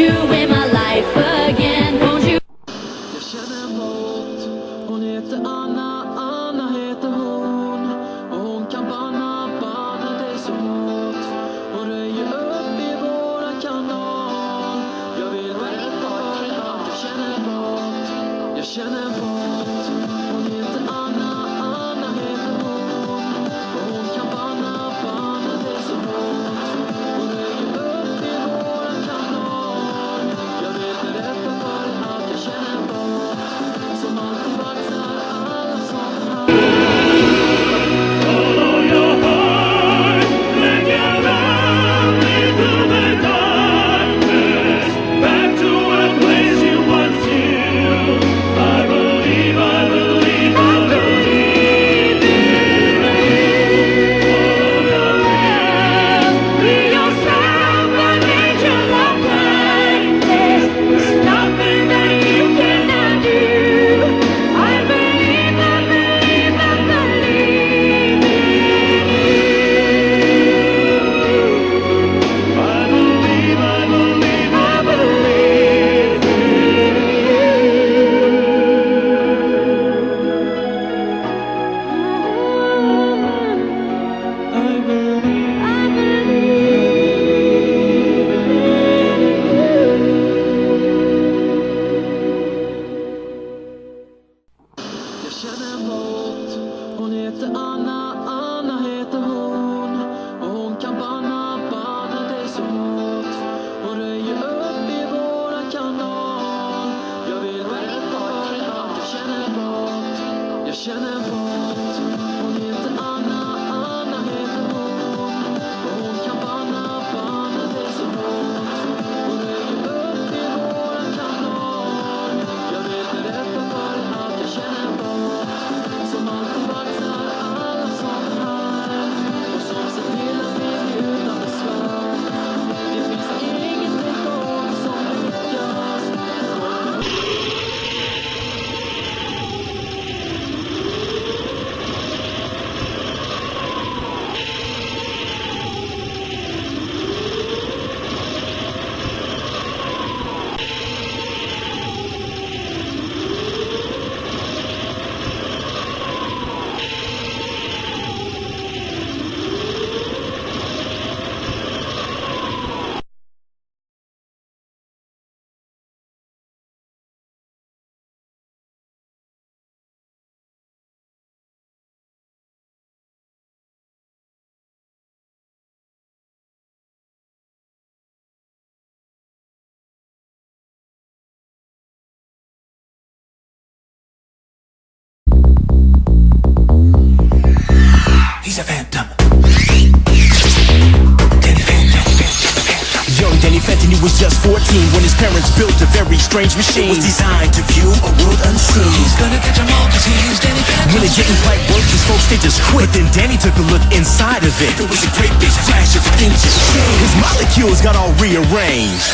you in my life again. Won't you? Jag känner en båt. Hon heter Anna, Anna heter hon. Och hon kan banna det är så hårt. Och röjer upp i våran kanal. Jag vill berätta för er att jag känner en båt. Jag känner en båt. Hon heter Anna, Anna heter hon. Och hon kan banna det är så hårt. Och röjer upp i våran kanal. Jag vill berätta för er att jag känner en båt. Som alltid vaknar alla som Follow your heart, let your love lead through the darkness, back to a place you once knew. I believe, I believe, I believe in you. Follow your will, be yourself, an angel of kindness. There's nothing that you cannot do. I believe, I believe, I believe in you. I believe, I believe, I believe Jag känner en båt. Hon heter Anna, Anna heter hon. Och hon kan banna det är så hårt. Och röjer upp i våran kanal. Jag vill berätta för er att jag känner en båt. Jag känner en båt. Hon heter Anna, Anna heter hon. Och hon kan banna det är så hårt. Och röjer upp i våran kanal. Jag vill berätta för er att jag känner en båt. Som alltid vaknar alla som är här. Och som ser till att vi blir utan besvär. Det finns ingenting kvar som lyckas. He's a phantom. Young Danny Fenton, he was just 14 when his parents built a very strange machine. It was designed to view a world unseen. He's gonna catch 'em all 'cause he's Danny Phantom. When it didn't quite work, his folks, they just quit. But then Danny took a look inside of it. There was a great big flash of engine change. His molecules got all rearranged.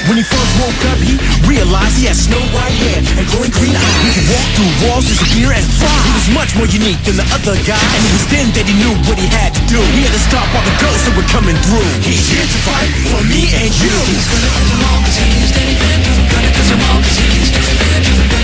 When he first woke up, he realized he had snow white hair and glowing green eyes. He could walk through walls, disappear, and fly. He was much more unique than the other guys. And it was then that he knew what he had to do. He had to stop all the ghosts that were coming through. He's here to fight for me and you. He's gonna catch 'em all 'cause he's Danny Phantom. Gonna catch 'em all 'cause he's Danny Phantom.